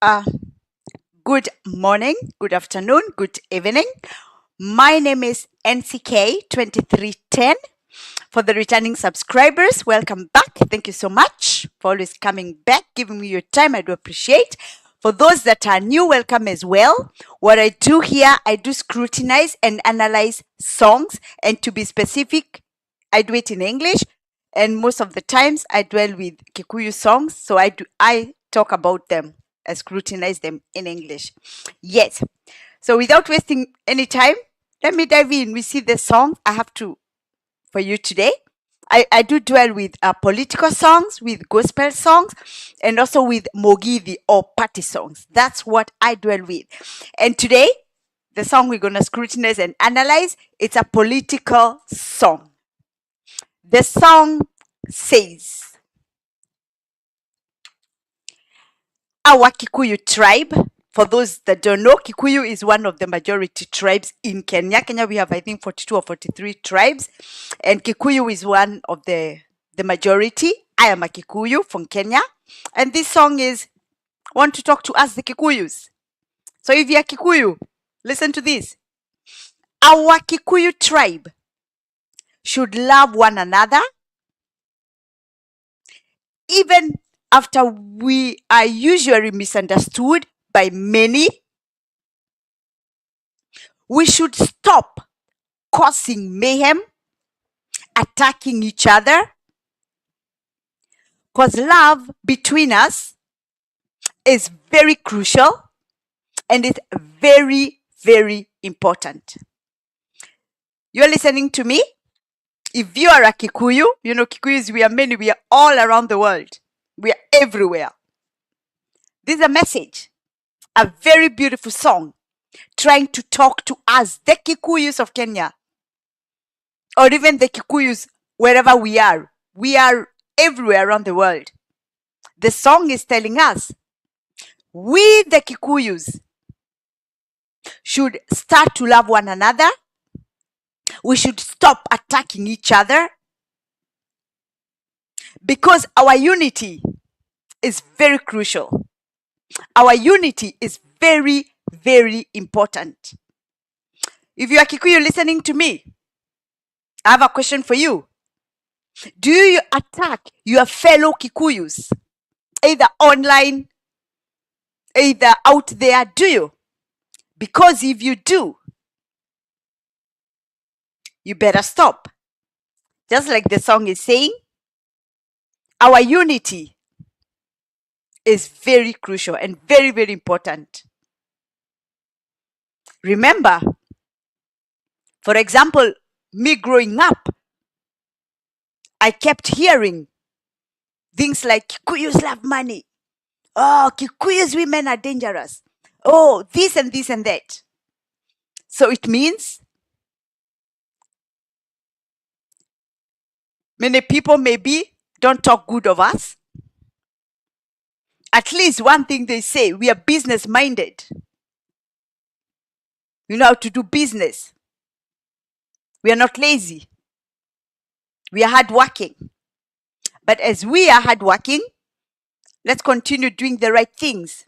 Uh, Good morning, good afternoon, good evening. My name is NCK2310. For the returning subscribers, welcome back. Thank you so much for always coming back, giving me your time. I do appreciate. For those that are new, welcome as well. What I do here, I do scrutinize and analyze songs. And to be specific, I do it in English. And most of the times I dwell with Kikuyu songs. So I talk about them. I scrutinize them in English. Yes. So without wasting any time, let me dive in. We see the song I have for you today. I do dwell with political songs, with gospel songs, and also with Mogidhi or party songs. That's what I dwell with. And today, the song we're going to scrutinize and analyze, it's a political song. The song says, our Kikuyu tribe. For those that don't know, Kikuyu is one of the majority tribes in Kenya. Kenya, we have, I think, 42 or 43 tribes. And Kikuyu is one of the majority. I am a Kikuyu from Kenya. And this song is, want to talk to us, the Kikuyus. So if you're Kikuyu, listen to this. Our Kikuyu tribe should love one another, even after we are usually misunderstood by many. We should stop causing mayhem, attacking each other, because love between us is very crucial and it's very, very important. You're listening to me? If you are a Kikuyu, you know Kikuyus, we are many, we are all around the world. We are everywhere. This is a message, a very beautiful song trying to talk to us, the Kikuyus of Kenya, or even the Kikuyus wherever we are. We are everywhere around the world. The song is telling us, we the Kikuyus should start to love one another. We should stop attacking each other because our unity is very crucial. Our unity is very, very important. If you are Kikuyu listening to me, I have a question for you. Do you attack your fellow Kikuyus, either online, either out there? Do you? Because if you do, you better stop. Just like the song is saying, our unity is very crucial and very, very important. Remember, for example, me growing up, I kept hearing things like Kikuyus love money. Oh, Kikuyus women are dangerous. Oh, this and this and that. So it means many people maybe don't talk good of us. At least one thing they say, we are business minded. We know how to do business. We are not lazy. We are hardworking. But as we are hardworking, let's continue doing the right things.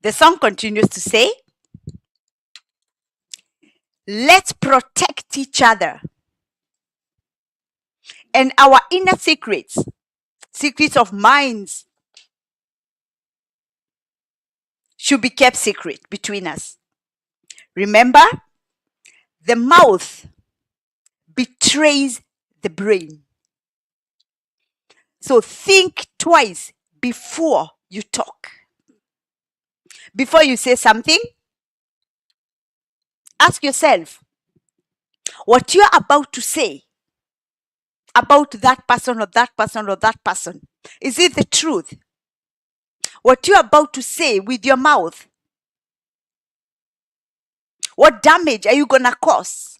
The song continues to say, let's protect each other. And our inner secrets of minds, should be kept secret between us. Remember, the mouth betrays the brain. So think twice before you talk. Before you say something, ask yourself, what you're about to say about that person or that person or that person, is it the truth? What you're about to say with your mouth, what damage are you going to cause?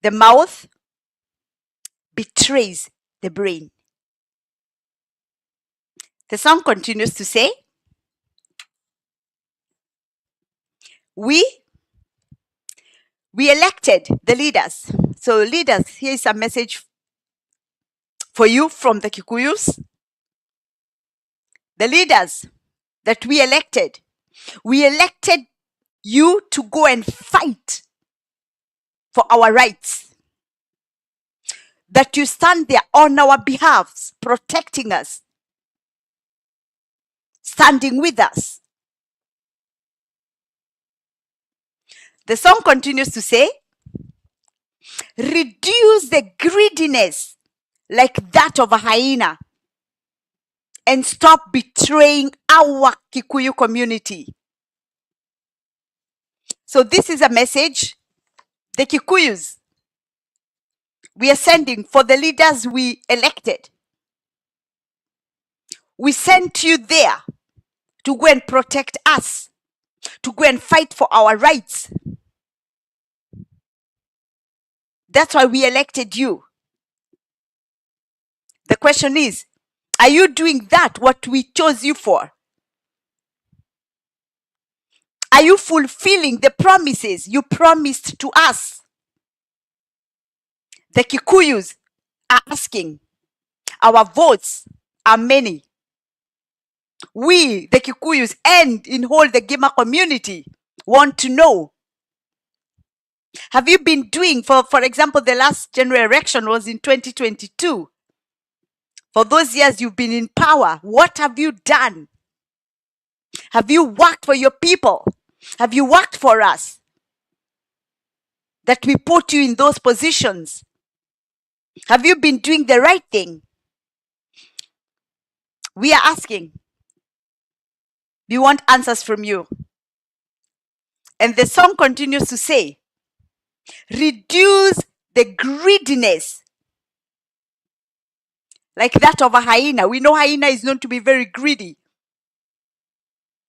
The mouth betrays the brain. The song continues to say, we elected the leaders. So leaders, here is a message for you from the Kikuyus, the leaders that we elected. We elected you to go and fight for our rights. That you stand there on our behalf, protecting us, standing with us. The song continues to say, reduce the greediness like that of a hyena and stop betraying our Kikuyu community. So this is a message the Kikuyus we are sending for the leaders we elected. We sent you there to go and protect us, to go and fight for our rights. That's why we elected you. The question is, are you doing that, what we chose you for? Are you fulfilling the promises you promised to us? The Kikuyus are asking. Our votes are many. We, the Kikuyus, and in whole the GEMA community want to know. Have you been doing, for example, the last general election was in 2022. For those years you've been in power, what have you done? Have you worked for your people? Have you worked for us? That we put you in those positions. Have you been doing the right thing? We are asking. We want answers from you. And the song continues to say, reduce the greediness like that of a hyena. We know hyena is known to be very greedy.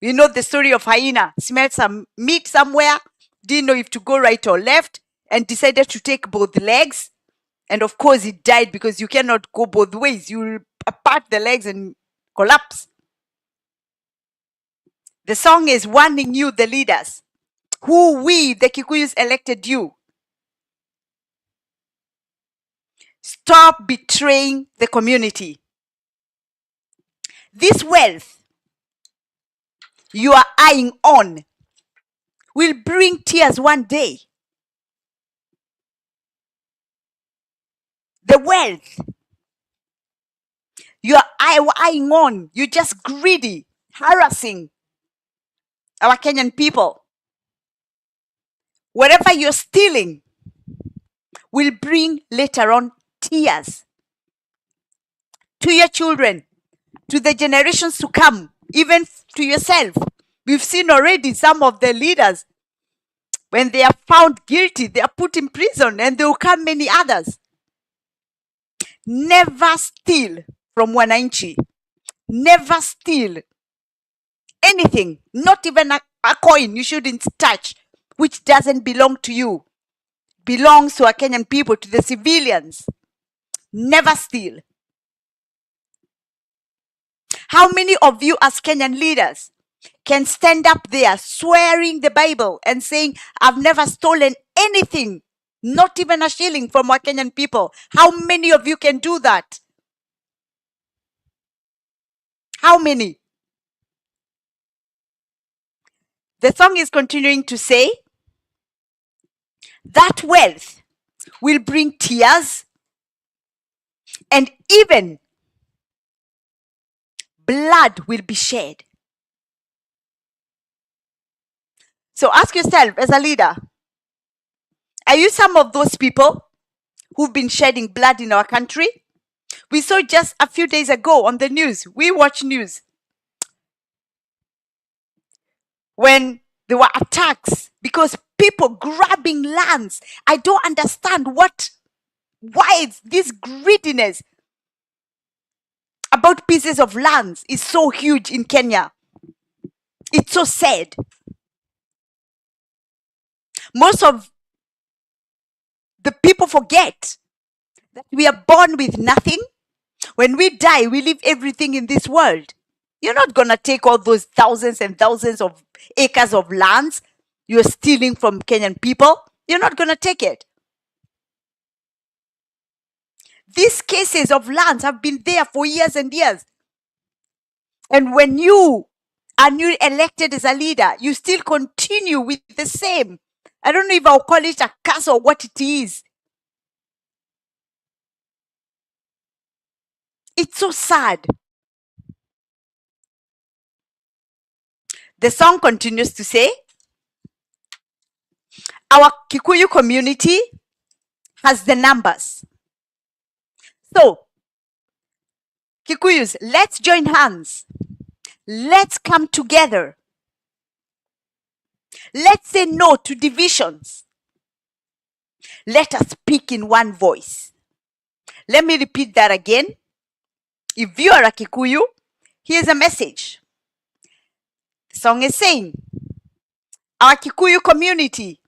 You know the story of hyena. Smelled some meat somewhere, didn't know if to go right or left, and decided to take both legs. And of course it died, because you cannot go both ways. You will part the legs and collapse. The song is warning you, the leaders, who we, the Kikuyus, elected you. Stop betraying the community. This wealth you are eyeing on will bring tears one day. The wealth you are eyeing on, you're just greedy, harassing our Kenyan people. Whatever you're stealing will bring later on tears to your children, to the generations to come, even to yourself. We've seen already some of the leaders, when they are found guilty, they are put in prison, and there will come many others. Never steal from wananchi. Never steal anything, not even a coin you shouldn't touch, which doesn't belong to you. Belongs to our Kenyan people, to the civilians. Never steal. How many of you as Kenyan leaders can stand up there swearing the Bible and saying, I've never stolen anything, not even a shilling from our Kenyan people? How many of you can do that? How many? The song is continuing to say, that wealth will bring tears and even blood will be shed. So ask yourself, as a leader, are you some of those people who've been shedding blood in our country? We saw just a few days ago on the news, we watch news, when there were attacks because people grabbing lands. I don't understand why it's this greediness about pieces of lands is so huge in Kenya. It's so sad. Most of the people forget that we are born with nothing. When we die, we leave everything in this world. You're not going to take all those thousands and thousands of acres of lands you're stealing from Kenyan people. You're not going to take it. These cases of lands have been there for years and years. And when you are new elected as a leader, you still continue with the same. I don't know if I'll call it a curse or what it is. It's so sad. The song continues to say, our Kikuyu community has the numbers. So, Kikuyus, let's join hands. Let's come together. Let's say no to divisions. Let us speak in one voice. Let me repeat that again. If you are a Kikuyu, here's a message. The song is saying, our Kikuyu community,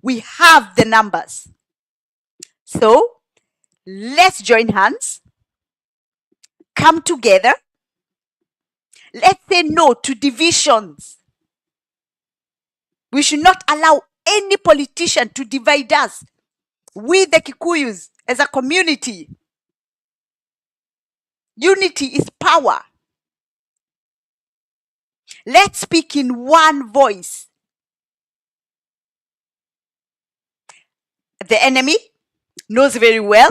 we have the numbers. So, let's join hands, come together. Let's say no to divisions. We should not allow any politician to divide us. We, the Kikuyus, as a community, unity is power. Let's speak in one voice. The enemy knows very well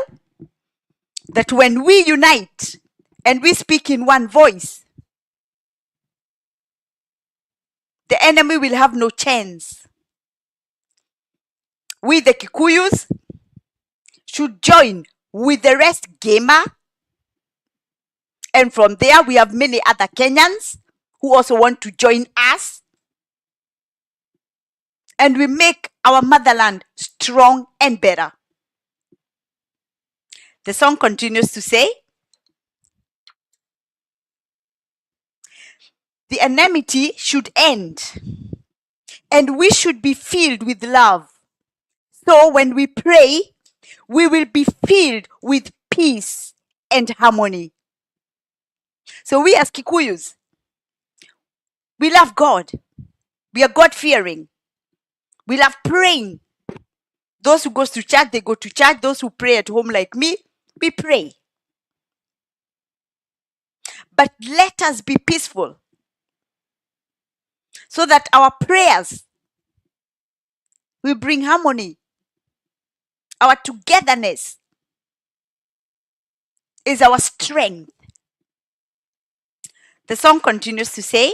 that when we unite and we speak in one voice, the enemy will have no chance. We, the Kikuyus, should join with the rest GEMA. And from there, we have many other Kenyans who also want to join us. And we make our motherland strong and better. The song continues to say, the enmity should end, and we should be filled with love. So when we pray, we will be filled with peace and harmony. So we as Kikuyus, we love God. We are God-fearing. We love praying. Those who go to church, they go to church. Those who pray at home like me, we pray. But let us be peaceful so that our prayers will bring harmony. Our togetherness is our strength. The song continues to say,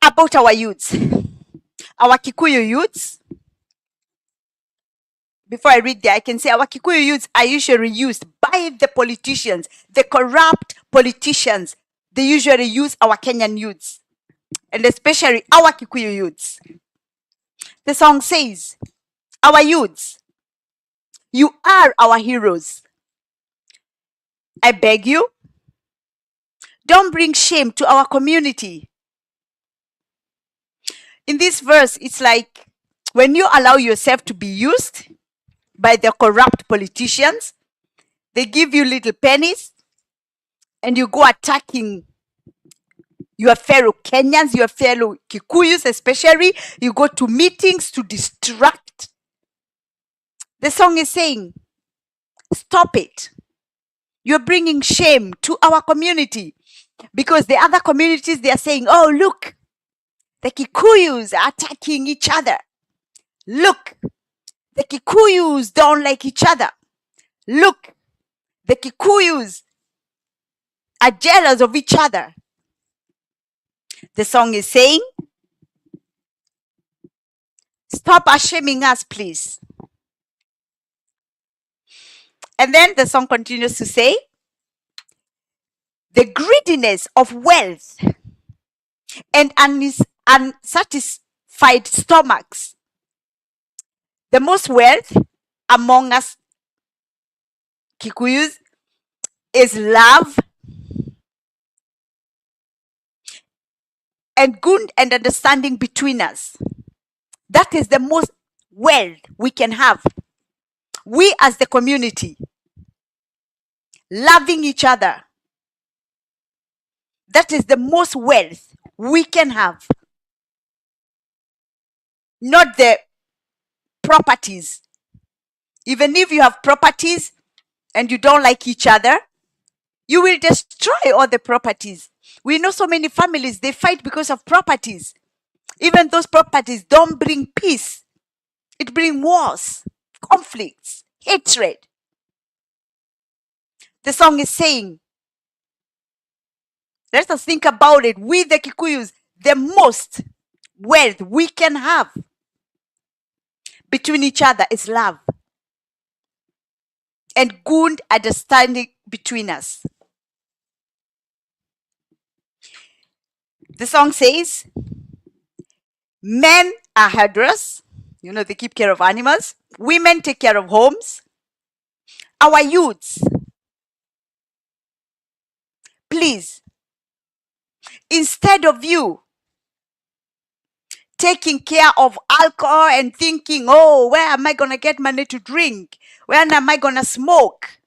about our youths, our Kikuyu youths. Before I read there, I can say our Kikuyu youths are usually used by the politicians, the corrupt politicians. They usually use our Kenyan youths, and especially our Kikuyu youths. The song says, our youths, you are our heroes. I beg you, don't bring shame to our community. In this verse, it's like when you allow yourself to be used by the corrupt politicians, they give you little pennies and you go attacking your fellow Kenyans, your fellow Kikuyus especially. You go to meetings to distract. The song is saying, stop it. You're bringing shame to our community, because the other communities, they are saying, oh, look, the Kikuyus are attacking each other. Look, the Kikuyus don't like each other. Look, the Kikuyus are jealous of each other. The song is saying, stop shaming us, please. And then the song continues to say, the greediness of wealth and unsatisfied stomachs. The most wealth among us Kikuyus is love and good and understanding between us. That is the most wealth we can have. We as the community, loving each other. That is the most wealth we can have. not the properties. Even if you have properties and you don't like each other, you will destroy all the properties. We know so many families, they fight because of properties. Even those properties don't bring peace. It brings wars, conflicts, hatred. The song is saying, let us think about it. We, the Kikuyus, the most wealth we can have between each other is love and good understanding between us. The song says, men are herders, they keep care of animals. Women take care of homes. Our youths, please, instead of you taking care of alcohol and thinking, oh, where am I going to get money to drink? Where am I going to smoke?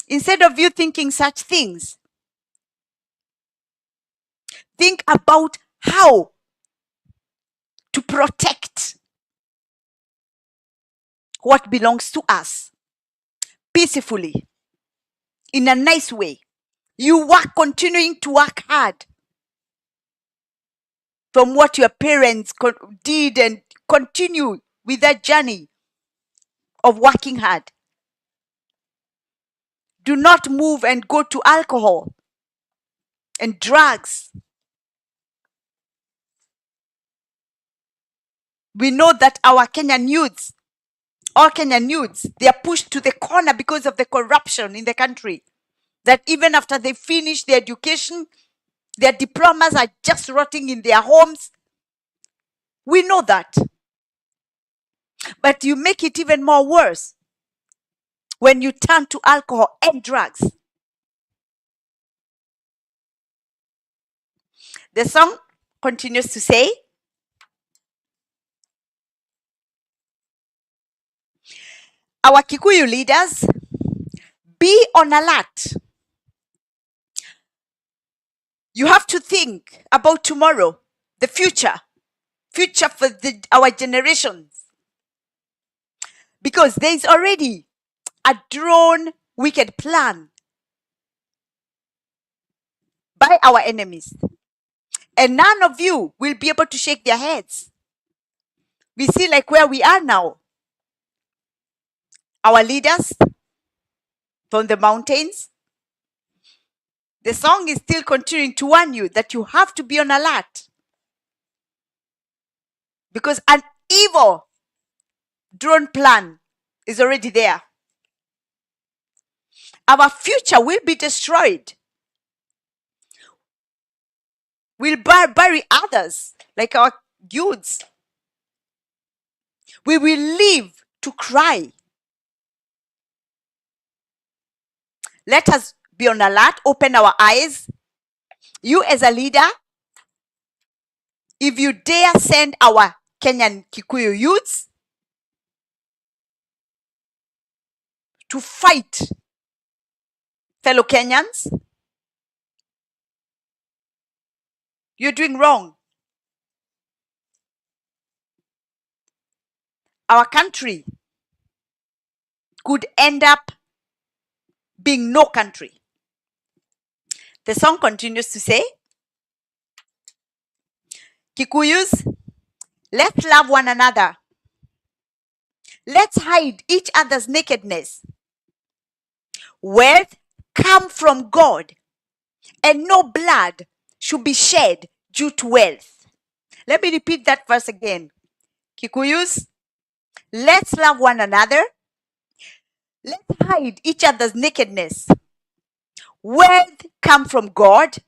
Instead of you thinking such things, think about how to protect what belongs to us peacefully, in a nice way. You work, continuing to work hard from what your parents did, and continue with that journey of working hard. Do not move and go to alcohol and drugs. We know that our Kenyan youths, all Kenyan youths, they are pushed to the corner because of the corruption in the country. That even after they finish their education, their diplomas are just rotting in their homes. We know that. But you make it even more worse when you turn to alcohol and drugs. The song continues to say, our Kikuyu leaders, be on alert. You have to think about tomorrow, the future for our generations. Because there is already a drawn wicked plan by our enemies. And none of you will be able to shake their heads. We see like where we are now. Our leaders from the mountains. The song is still continuing to warn you that you have to be on alert. Because an evil drawn plan is already there. Our future will be destroyed. We'll bury others like our youths. We will live to cry. Let us be on alert, open our eyes. You as a leader, if you dare send our Kenyan Kikuyu youths to fight fellow Kenyans, you're doing wrong. Our country could end up being no country. The song continues to say, Kikuyus, let's love one another. Let's hide each other's nakedness. Wealth comes from God, and no blood should be shed due to wealth. Let me repeat that verse again. Kikuyus, let's love one another. Let's hide each other's nakedness. Wealth comes from God,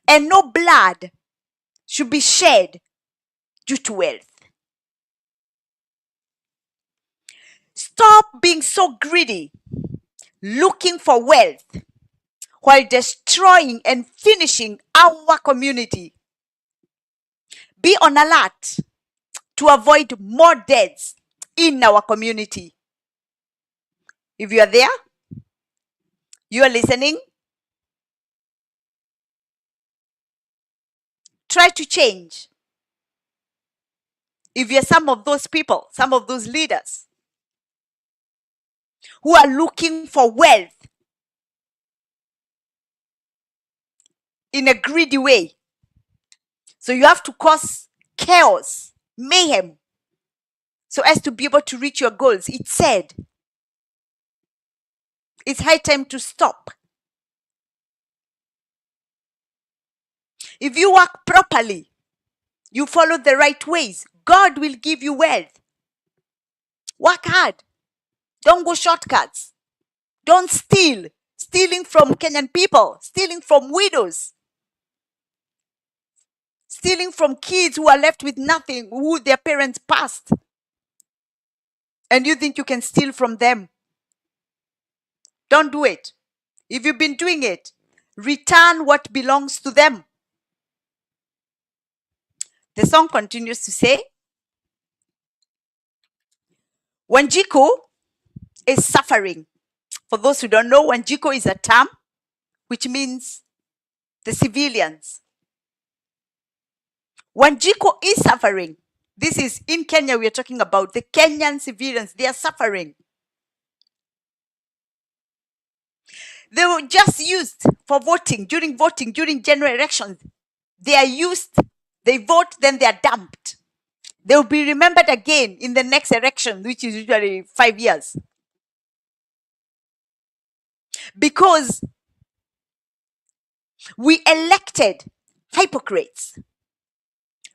and no blood should be shed due to wealth. Stop being so greedy, looking for wealth, while destroying and finishing our community. Be on alert to avoid more deaths in our community. If you are there, you are listening, Try to change. If you're some of those people, some of those leaders who are looking for wealth in a greedy way, so you have to cause chaos, mayhem, so as to be able to reach your goals. It's said. It's high time to stop. If you work properly, you follow the right ways, God will give you wealth. Work hard. Don't go shortcuts. Don't steal. Stealing from Kenyan people, stealing from widows, stealing from kids who are left with nothing, who their parents passed. And you think you can steal from them. Don't do it. If you've been doing it, return what belongs to them. The song continues to say, Wanjiku is suffering. For those who don't know, Wanjiku is a term which means the civilians. Wanjiku is suffering. This is in Kenya, we are talking about the Kenyan civilians. They are suffering. They were just used for voting, during general elections. They are used, they vote, then they are dumped. They will be remembered again in the next election, which is usually 5 years. Because we elected hypocrites,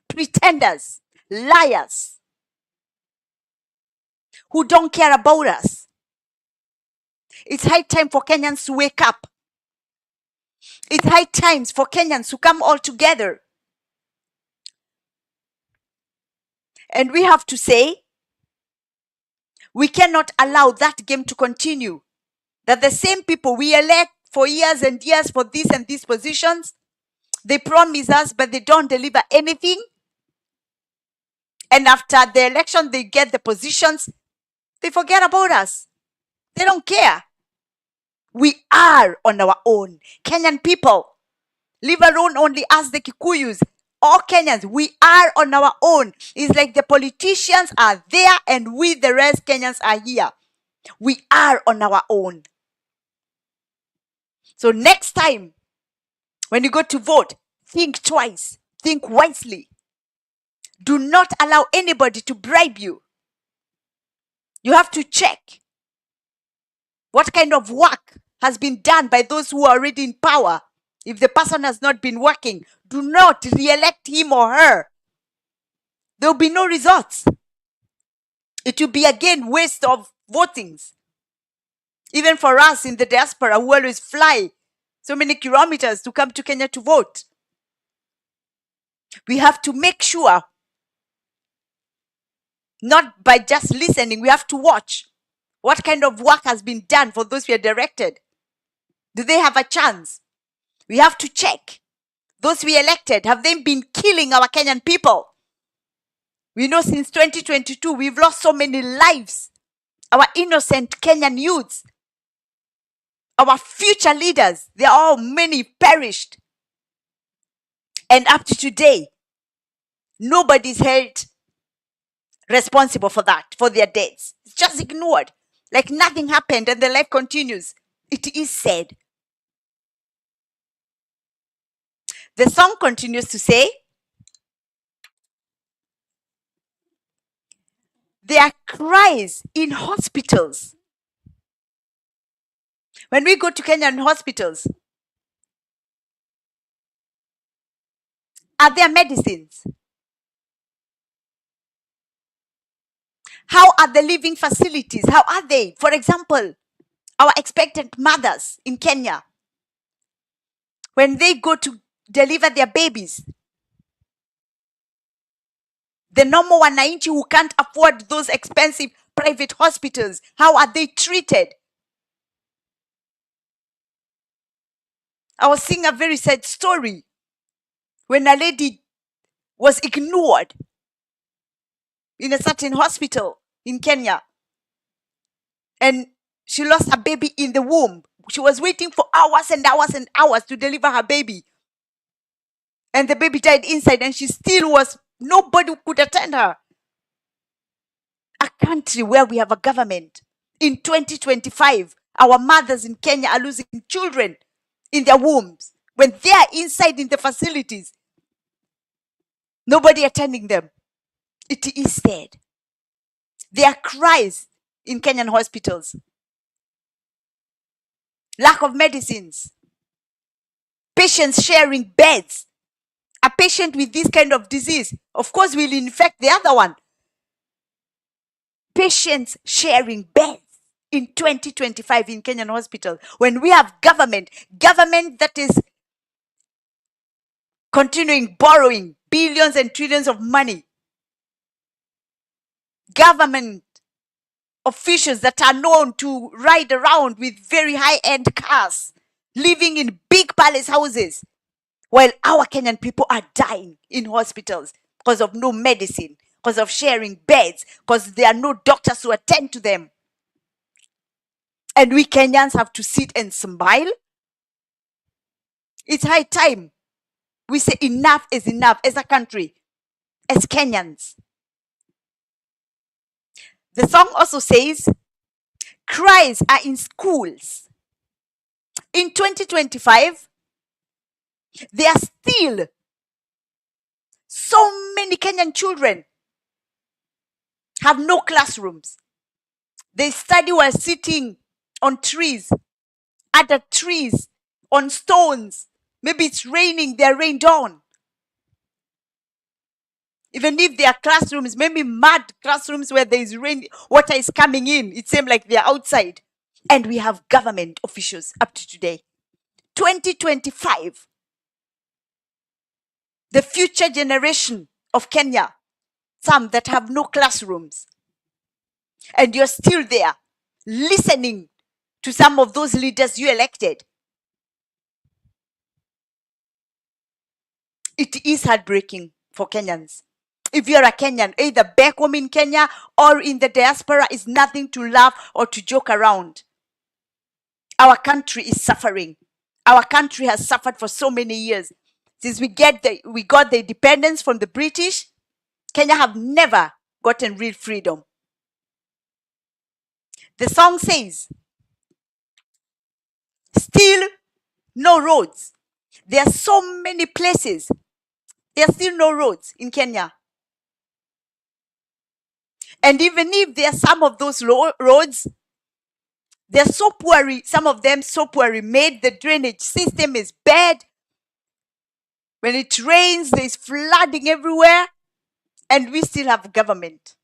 pretenders, liars, who don't care about us. It's high time for Kenyans to wake up. It's high times for Kenyans to come all together. And we have to say, we cannot allow that game to continue. That the same people we elect for years and years for this and these positions, they promise us, but they don't deliver anything. And after the election, they get the positions, they forget about us. They don't care. We are on our own. Kenyan people, leave alone only us, the Kikuyus, all Kenyans, we are on our own. It's like the politicians are there and we, the rest Kenyans, are here. We are on our own. So next time, when you go to vote, think twice, think wisely. Do not allow anybody to bribe you. You have to check what kind of work has been done by those who are already in power. If the person has not been working, do not re-elect him or her. There will be no results. It will be again waste of votings. Even for us in the diaspora who always fly so many kilometers to come to Kenya to vote. We have to make sure, not by just listening, we have to watch what kind of work has been done for those we are directed. Do they have a chance? We have to check. Those we elected, have they been killing our Kenyan people? We know since 2022, we've lost so many lives. Our innocent Kenyan youths, our future leaders, they are all many perished. And up to today, nobody's held responsible for that, for their deaths. It's just ignored. Like nothing happened and the life continues. It is said. The song continues to say, there are cries in hospitals. When we go to Kenyan hospitals, are there medicines? How are the living facilities? How are they? For example, our expectant mothers in Kenya, when they go to deliver their babies, the normal wananchi who can't afford those expensive private hospitals, how are they treated? I was seeing a very sad story when a lady was ignored in a certain hospital in Kenya. And she lost her baby in the womb. She was waiting for hours and hours and hours to deliver her baby. and the baby died inside, and nobody could attend her. A country where we have a government. In 2025, our mothers in Kenya are losing children in their wombs when they are inside in the facilities. Nobody attending them. It is sad. There are cries in Kenyan hospitals. Lack of medicines. Patients sharing beds. A patient with this kind of disease, of course, will infect the other one. Patients sharing beds in 2025 in Kenyan hospital, when we have government that is continuing borrowing billions and trillions of money. Government officials that are known to ride around with very high-end cars, living in big palace houses, while our Kenyan people are dying in hospitals because of no medicine, because of sharing beds, because there are no doctors to attend to them. And we Kenyans have to sit and smile. It's high time we say enough is enough as a country, as Kenyans. The song also says, cries are in schools. In 2025, there are still so many Kenyan children have no classrooms. They study while sitting on trees, under trees, on stones. Maybe it's raining, they're rained on. Even if there are classrooms, maybe mud classrooms where there is rain, water is coming in. It seems like they're outside. And we have government officials up to today. 2025, the future generation of Kenya, some that have no classrooms. And you're still there listening to some of those leaders you elected. It is heartbreaking for Kenyans. If you're a Kenyan, either back home in Kenya or in the diaspora, is nothing to laugh or to joke around. Our country is suffering. Our country has suffered for so many years. Since we got the independence from the British, Kenya have never gotten real freedom. The song says, still no roads. There are so many places. There are still no roads in Kenya. And even if there are some of those roads, they're so poorly, some of them so poorly made, the drainage system is bad. When it rains, there's flooding everywhere, and we still have government.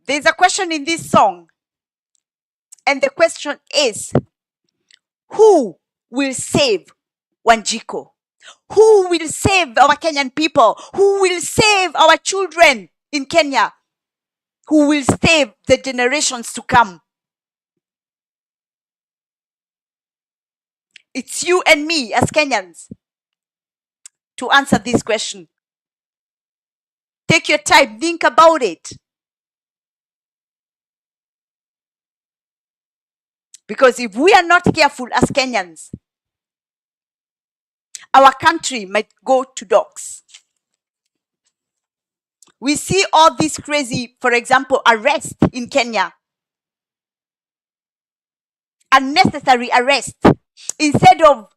There's a question in this song, and the question is, who will save Wanjiko? Who will save our Kenyan people? Who will save our children in Kenya? Who will save the generations to come? It's you and me as Kenyans to answer this question. Take your time, think about it. Because if we are not careful as Kenyans, our country might go to dogs. We see all these crazy, for example, arrests in Kenya. Unnecessary arrest. Instead of,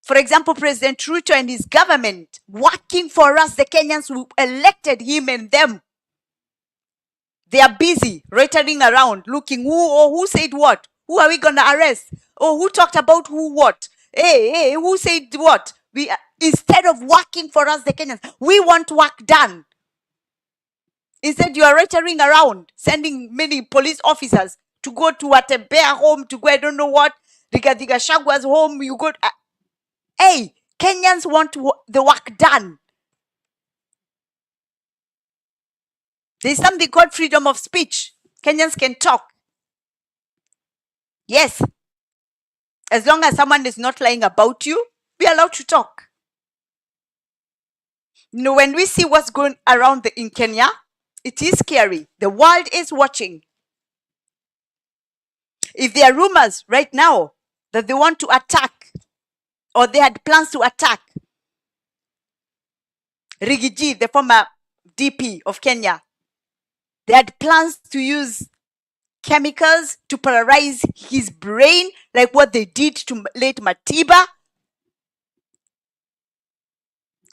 for example, President Ruto and his government working for us, the Kenyans who elected him and them, they are busy loitering around looking who said what? Who are we going to arrest? Oh, who talked about who what? Hey, who said what? Instead of working for us, the Kenyans, we want work done. Instead, you are loitering around, sending many police officers to go to Watembea home, to go, I don't know what, Rigathi Gachagwa's home, you go. Hey, Kenyans want the work done. There's something called freedom of speech. Kenyans can talk. Yes. As long as someone is not lying about you, be allowed to talk. You know, when we see what's going around in Kenya, it is scary. The world is watching. If there are rumors right now that they want to attack, or they had plans to attack Rigiji, the former DP of Kenya. They had plans to use chemicals to paralyze his brain, like what they did to late Matiba.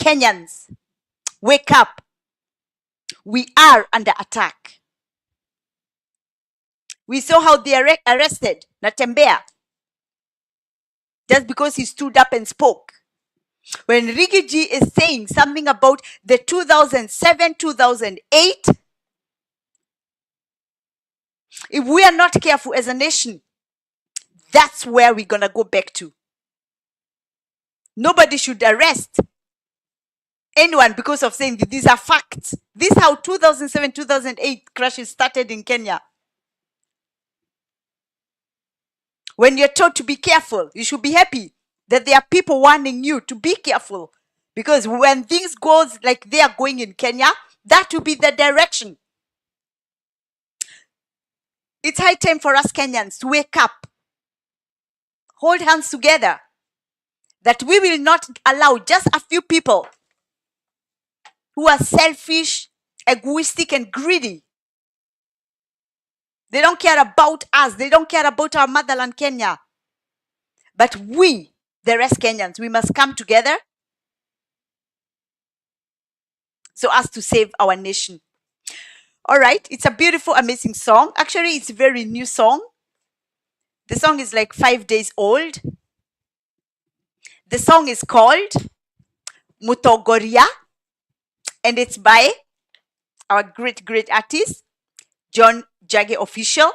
Kenyans, wake up. We are under attack. We saw how they arrested Natembea just because he stood up and spoke. When Rigiji is saying something about the 2007, 2008, if we are not careful as a nation, that's where we're going to go back to. Nobody should arrest anyone because of saying that these are facts. This is how 2007, 2008 crashes started in Kenya. When you're told to be careful, you should be happy that there are people warning you to be careful. Because when things goes like they are going in Kenya, that will be the direction. It's high time for us Kenyans to wake up, hold hands together, that we will not allow just a few people who are selfish, egoistic, and greedy. They don't care about us. They don't care about our motherland, Kenya. But we, the rest Kenyans, we must come together so as to save our nation. All right, it's a beautiful, amazing song. Actually, it's a very new song. The song is like 5 days old. The song is called Mutogoria, and it's by our great, great artist, John Jage Official.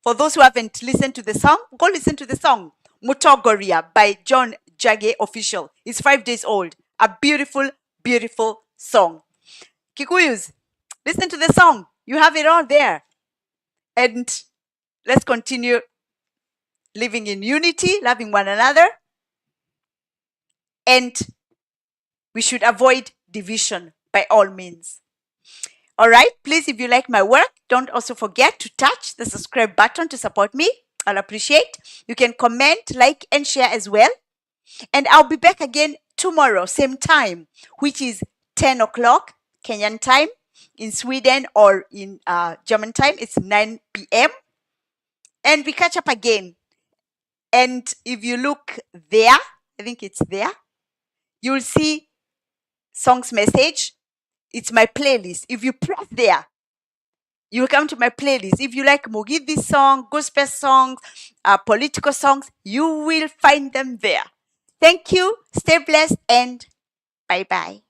For those who haven't listened to the song, go listen to the song, Mutogoria by John Jage Official. It's 5 days old. A beautiful, beautiful song. Kikuyus, listen to the song. You have it all there. And let's continue living in unity, loving one another. And we should avoid division by all means. All right, please, if you like my work, don't also forget to touch the subscribe button to support me. I'll appreciate. You can comment, like, and share as well. And I'll be back again tomorrow, same time, which is 10 o'clock Kenyan time. In Sweden or in German time, it's 9 p.m. And we catch up again. And if you look there, I think it's there, you'll see songs message. It's my playlist. If you press there, you'll come to my playlist. If you like Mugidhi song, gospel songs, political songs, you will find them there. Thank you. Stay blessed and bye-bye.